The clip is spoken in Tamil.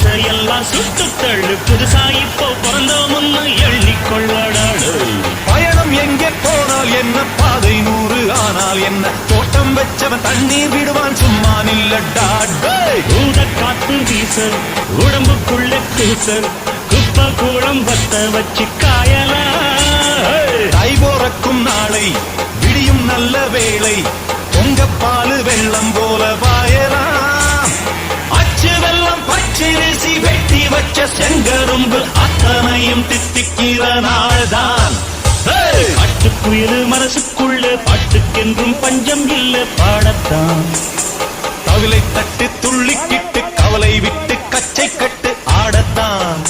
ஆசையெல்லாம் சுட்டுத்தள்ளு, புதுசா இப்போ பிறந்தோம்னு எண்ணிக்கொள்ளடாடு. பயணம் எங்கே போனால் என்ன, பாதை 100 ஆனால் என்ன, தோட்டம் வச்சவன் தண்ணீர் விடுவான் சும்மா நில்லடா. ஊத காத்து வீசல், உடம்புக்குள்ள கூசல், குப்பை கூடம் வத்த வச்சு காயலா. தை போறக்கும் நாளை விடியும் நல்ல வேளை, பொங்கப்பாலு வெள்ளம் போல பாயலாம். அச்சு வெள்ளம் பச்சரிசி வெட்டி வச்ச செங்கரும்பு அத்தனையும் தித்திக்கிற நாள்தான். அட்டுக்குயிலு மனசுக்குள்ள பாட்டுக்கென்றும் பஞ்சம் இல்ல பாடத்தான். தவிலை தட்டு துள்ளிக்கிட்டு கவலை விட்டு கச்சை கட்டு ஆடத்தான்.